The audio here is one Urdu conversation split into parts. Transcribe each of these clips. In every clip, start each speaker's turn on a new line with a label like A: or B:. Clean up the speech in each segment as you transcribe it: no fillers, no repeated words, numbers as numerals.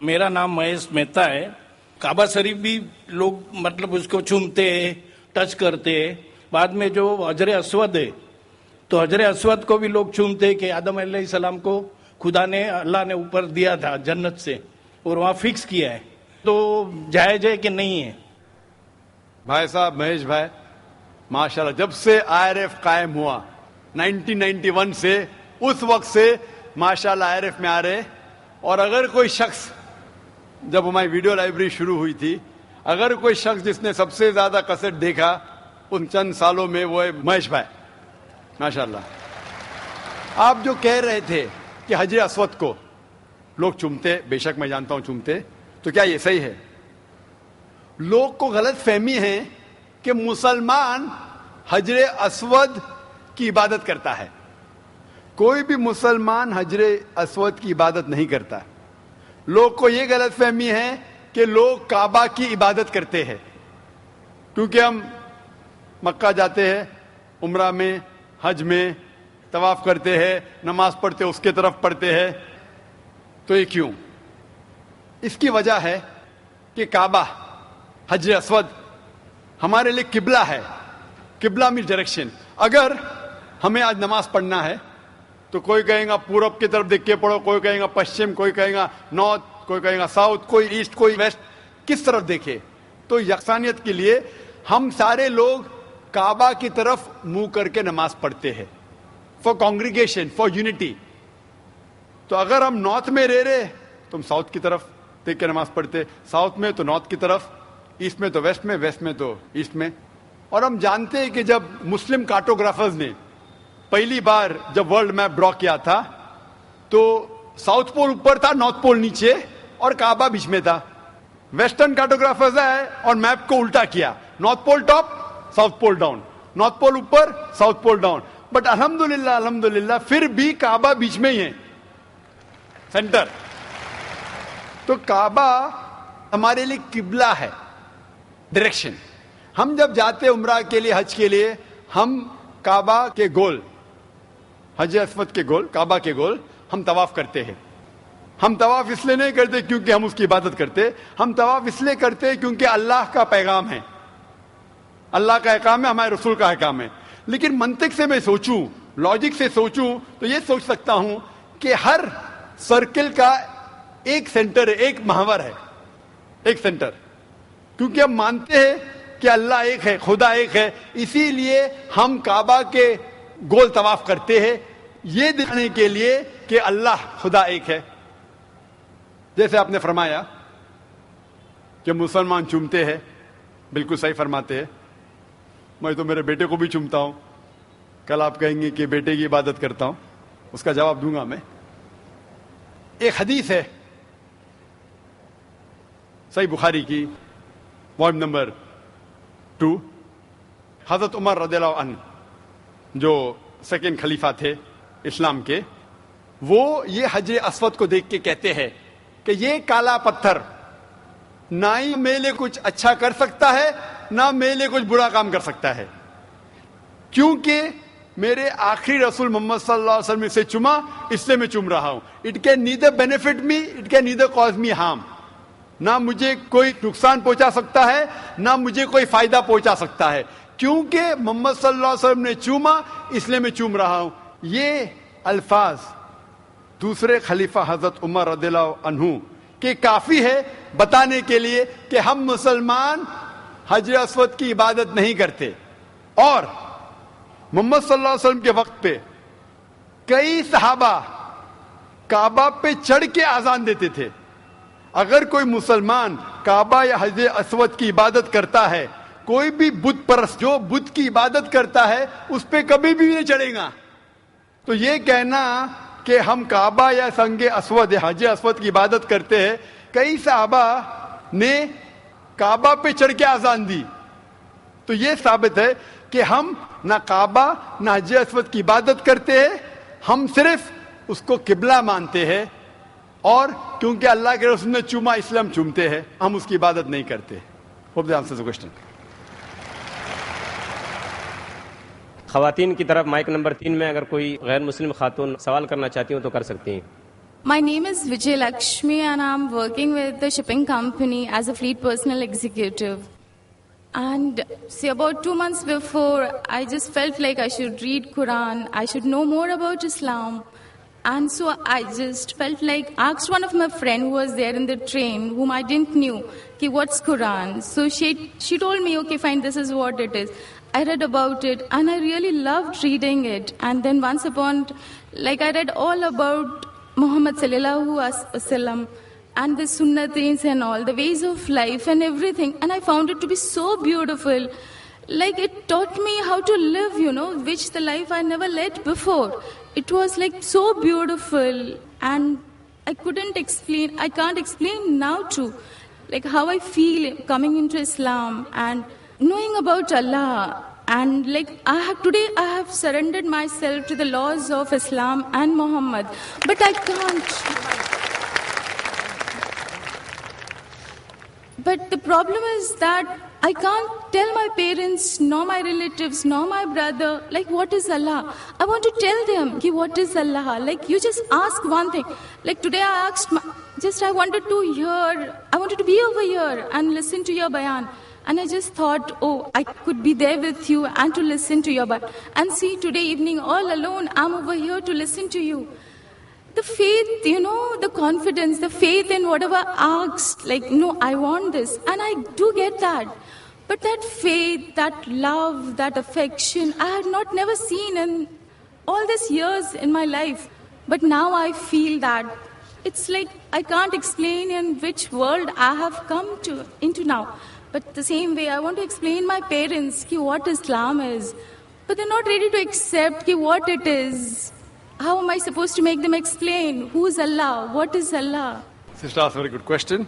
A: میرا نام مہیش مہتا ہے. کعبہ شریف بھی لوگ مطلب اس کو چومتے ہیں, ٹچ کرتے ہیں. بعد میں جو حجر اسود ہے تو حجر اسود کو بھی لوگ چومتے ہیں کہ آدم علیہ السلام کو خدا نے, اللہ نے اوپر دیا تھا جنت سے اور وہاں فکس کیا ہے. تو جائز ہے کہ نہیں ہے؟
B: بھائی صاحب مہیش بھائی ماشاءاللہ, جب سے آئی آر ایف قائم ہوا 1991 سے اس وقت سے ماشاءاللہ آئی آر ایف میں آ رہے. اور اگر کوئی شخص, جب ہماری ویڈیو لائبریری شروع ہوئی تھی, اگر کوئی شخص جس نے سب سے زیادہ کیسٹ دیکھا ان چند سالوں میں وہ ہے مہیش بھائی ماشاءاللہ. آپ جو کہہ رہے تھے کہ حجر اسود کو لوگ چومتے, بے شک میں جانتا ہوں چومتے, تو کیا یہ صحیح ہے؟ لوگ کو غلط فہمی ہے کہ مسلمان حجر اسود کی عبادت کرتا ہے. کوئی بھی مسلمان حجر اسود کی عبادت نہیں کرتا. لوگ کو یہ غلط فہمی ہے کہ لوگ کعبہ کی عبادت کرتے ہیں, کیونکہ ہم مکہ جاتے ہیں, عمرہ میں, حج میں طواف کرتے ہیں, نماز پڑھتے اس کے طرف پڑھتے ہیں. تو یہ کیوں؟ اس کی وجہ ہے کہ کعبہ, حجر اسود ہمارے لیے قبلہ ہے. قبلہ میں ڈائریکشن. اگر ہمیں آج نماز پڑھنا ہے تو کوئی کہے گا پورب کی طرف دیکھ کے پڑھو, کوئی کہے گا پشچم, کوئی کہے گا نارتھ, کوئی کہے گا ساؤتھ, کوئی ایسٹ, کوئی ویسٹ. کس طرف دیکھے؟ تو یکسانیت کے لیے ہم سارے لوگ کعبہ کی طرف منہ کر کے نماز پڑھتے ہیں, فار کانگریگیشن, فار یونٹی. تو اگر ہم نارتھ میں رہ رہے تو ہم ساؤتھ کی طرف دیکھ کے نماز پڑھتے, ساؤتھ میں تو نارتھ کی طرف, ایسٹ میں تو ویسٹ میں, ویسٹ میں تو ایسٹ میں. اور ہم جانتے ہیں کہ جب مسلم کارٹوگرافرز نے پہلی بار جب ورلڈ میپ ڈرا کیا تھا تو ساؤتھ پول اوپر تھا, نارتھ پول نیچے, اور کعبہ بیچ میں تھا. ویسٹرن کارٹوگرافرز آئے اور میپ کو الٹا کیا, north pole top, south pole down, north pole اوپر, ساؤتھ پول ڈاؤن. بٹ الحمدللہ پھر بھی کعبہ بیچ میں ہی ہے, سینٹر. تو کعبہ ہمارے لیے قبلہ ہے, ڈائریکشن. ہم جب جاتے عمرہ کے لیے, حج کے لیے, ہم کعبہ کے گول, حجر اسود کے گول, کعبہ کے گول ہم طواف کرتے ہیں. ہم طواف اس لیے نہیں کرتے کیونکہ ہم اس کی عبادت کرتے, ہم طواف اس لیے کرتے کیونکہ اللہ کا پیغام ہے, اللہ کا احکام ہے, ہمارے رسول کا احکام ہے. لیکن منطق سے میں سوچوں, لاجک سے سوچوں تو یہ سوچ سکتا ہوں کہ ہر سرکل کا ایک سینٹر ہے, ایک محور ہے, ایک سینٹر. کیونکہ ہم مانتے ہیں کہ اللہ ایک ہے, خدا ایک ہے, اسی لیے ہم کعبہ کے گول طواف کرتے ہیں, یہ دکھانے کے لیے کہ اللہ خدا ایک ہے. جیسے آپ نے فرمایا کہ مسلمان چومتے ہیں, بالکل صحیح فرماتے ہیں. میں تو میرے بیٹے کو بھی چومتا ہوں. کل آپ کہیں گے کہ بیٹے کی عبادت کرتا ہوں, اس کا جواب دوں گا میں. ایک حدیث ہے صحیح بخاری کی, والیوم نمبر 2, حضرت عمر رضی اللہ عنہ جو سیکنڈ خلیفہ تھے اسلام کے, وہ یہ حجر اسود کو دیکھ کے کہتے ہیں کہ یہ کالا پتھر نہ ہی میرے لیے کچھ اچھا کر سکتا ہے, نہ میرے لیے کچھ برا کام کر سکتا ہے, کیونکہ میرے آخری رسول محمد صلی اللہ علیہ وسلم سے چوما, اس لیے میں چوم رہا ہوں. It can neither benefit me, it can neither cause me harm. نہ مجھے کوئی نقصان پہنچا سکتا ہے, نہ مجھے کوئی فائدہ پہنچا سکتا ہے, کیونکہ محمد صلی اللہ علیہ وسلم نے چوما, اس لیے میں چوم رہا ہوں. یہ الفاظ دوسرے خلیفہ حضرت عمر رضی اللہ عنہ کہ کافی ہے بتانے کے لیے کہ ہم مسلمان حجر اسود کی عبادت نہیں کرتے. اور محمد صلی اللہ علیہ وسلم کے وقت پہ کئی صحابہ کعبہ پہ چڑھ کے اذان دیتے تھے. اگر کوئی مسلمان کعبہ یا حجر اسود کی عبادت کرتا ہے, کوئی بھی بت پرست جو بت کی عبادت کرتا ہے اس پہ کبھی بھی نہیں چڑھے گا. تو یہ کہنا کہ ہم کعبہ یا سنگ اسود یا حجر اسود کی عبادت کرتے ہیں, کئی صحابہ نے کعبہ پہ چڑھ کے اذان دی, تو یہ ثابت ہے کہ ہم نہ کعبہ نہ حجر اسود کی عبادت کرتے ہیں, ہم صرف اس کو قبلہ مانتے ہیں. اور کیونکہ اللہ کے رسول نے چوما اس لیے ہم چومتے ہیں, ہم اس کی عبادت نہیں کرتے. Hope that answers the question.
C: خواتین کی طرف مائک نمبر 3 میں اگر کوئی غیر مسلم خاتون سوال کرنا چاہتی ہوں تو کر سکتی ہیں. My name is Vijay Lakshmi and I'm working with the shipping company as a fleet personal executive. And see, about 2 months before, I just felt like I should read Quran, I should know more about Islam. And so I just felt like, asked one of my friends who was there in the train, whom I didn't knew, okay, what's Quran? So she told me, okay, fine, this is what it is. I read about it and I really loved reading it. And then once upon, like I read all about Muhammad sallallahu alaihi wasallam and the sunnatis and all, the ways of life and everything. And I found it to be so beautiful. Like it taught me how to live, which the life I never led before. It was like so beautiful and I can't explain now too, like how I feel coming into Islam and knowing about Allah. And like today I have surrendered myself to the laws of Islam and Muhammad, but I can't. But the problem is that I can't tell my parents, nor my relatives, nor my brother, like what is Allah. I want to tell them, what is Allah. Like you just ask one thing. Like today I asked, I wanted to be over here and listen to your bayan. And I just thought, I could be there with you and to listen to your bayan. And see, today evening all alone, I'm over here to listen to you. The faith, the confidence, the faith in whatever asked, like, no, I want this. And I do get that. But that faith, that love, that affection, I had never seen in all these years in my life. But now I feel that it's like I can't explain in which world I have come into now. But the same way, I want to explain my parents what Islam is. But they're not ready to accept what it is. How am I supposed to make them explain? Who is Allah? What is Allah?
B: Sister asked a very good question.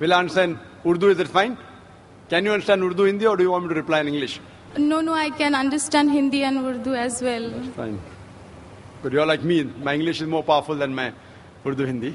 B: Will I understand Urdu? Is it fine? Can you understand Urdu, Hindi, or do you want me to reply in English?
C: No, I can understand Hindi and Urdu as well.
B: Fine. But you're like me. My English is more powerful than my Urdu, Hindi.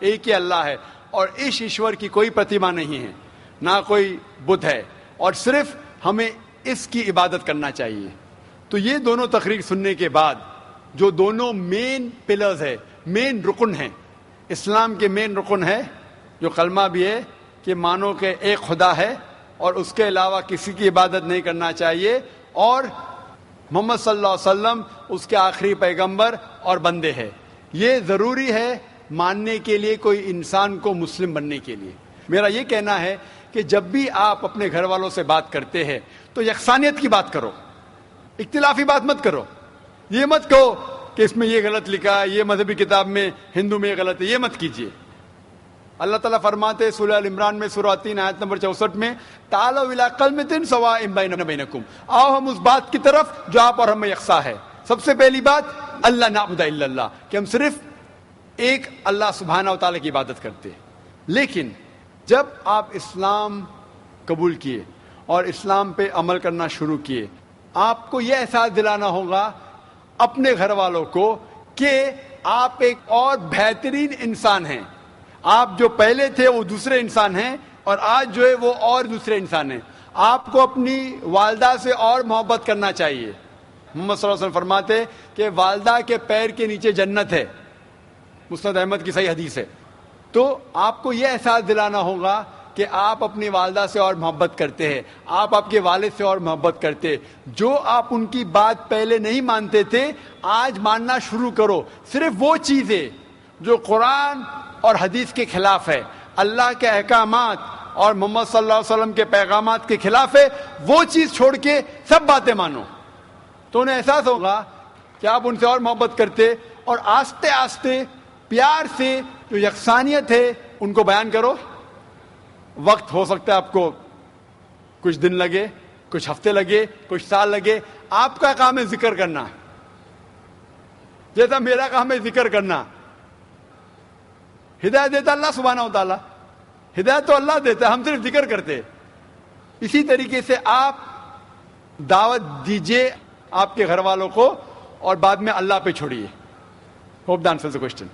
B: ایک ہی اللہ ہے اور اس ایشور کی کوئی پرتیما نہیں ہے، نہ کوئی بت ہے، اور صرف ہمیں اس کی عبادت کرنا چاہیے. تو یہ دونوں تقریر سننے کے بعد جو دونوں مین پلرز ہے، مین رکن ہیں، اسلام کے مین رکن ہے، جو کلمہ بھی ہے کہ مانو کہ ایک خدا ہے اور اس کے علاوہ کسی کی عبادت نہیں کرنا چاہیے، اور محمد صلی اللہ علیہ وسلم اس کے آخری پیغمبر اور بندے ہیں. یہ ضروری ہے ماننے کے لیے کوئی انسان کو مسلم بننے کے لیے. میرا یہ کہنا ہے کہ جب بھی آپ اپنے گھر والوں سے بات کرتے ہیں تو یکسانیت کی بات کرو، اختلافی بات مت کرو. یہ مت کہو کہ اس میں یہ غلط لکھا ہے، یہ مذہبی کتاب میں ہندو میں یہ غلط ہے، یہ مت کیجیے. اللہ تعالیٰ فرماتے سورہ ال عمران میں سورہ 3 آیت نمبر 64 میں تعالوا الی کلمۃ سواء بیننا بینکم، آؤ ہم اس بات کی طرف جو آپ اور ہم میں یکساں ہے. سب سے پہلی بات اللہ نعبد الا اللہ، کہ ہم صرف ایک اللہ سبحانہ و تعالیٰ کی عبادت کرتے ہیں. لیکن جب آپ اسلام قبول کیے اور اسلام پہ عمل کرنا شروع کیے، آپ کو یہ احساس دلانا ہوگا اپنے گھر والوں کو کہ آپ ایک اور بہترین انسان ہیں. آپ جو پہلے تھے وہ دوسرے انسان ہیں، اور آج جو ہے وہ اور دوسرے انسان ہیں. آپ کو اپنی والدہ سے اور محبت کرنا چاہیے. محمد صلی اللہ علیہ وسلم فرماتے کہ والدہ کے پیر کے نیچے جنت ہے، مسند احمد کی صحیح حدیث ہے. تو آپ کو یہ احساس دلانا ہوگا کہ آپ اپنی والدہ سے اور محبت کرتے ہیں، آپ کے والد سے اور محبت کرتے ہیں. جو آپ ان کی بات پہلے نہیں مانتے تھے آج ماننا شروع کرو. صرف وہ چیزیں جو قرآن اور حدیث کے خلاف ہے، اللہ کے احکامات اور محمد صلی اللہ علیہ وسلم کے پیغامات کے خلاف ہے، وہ چیز چھوڑ کے سب باتیں مانو. تو انہیں احساس ہوگا کہ آپ ان سے اور محبت کرتے، اور آہستہ آہستہ پیار سے جو یکسانیت ہے ان کو بیان کرو. وقت ہو سکتا ہے آپ کو کچھ دن لگے، کچھ ہفتے لگے، کچھ سال لگے. آپ کا کام ہے ذکر کرنا، جیسا میرا کام ہے ذکر کرنا. ہدایت دیتا اللہ سبحانہ و تعالیٰ، ہدایت تو اللہ دیتا ہے، ہم صرف ذکر کرتے. اسی طریقے سے آپ دعوت دیجئے آپ کے گھر والوں کو، اور بعد میں اللہ پہ چھوڑیے. Hope the answers the question.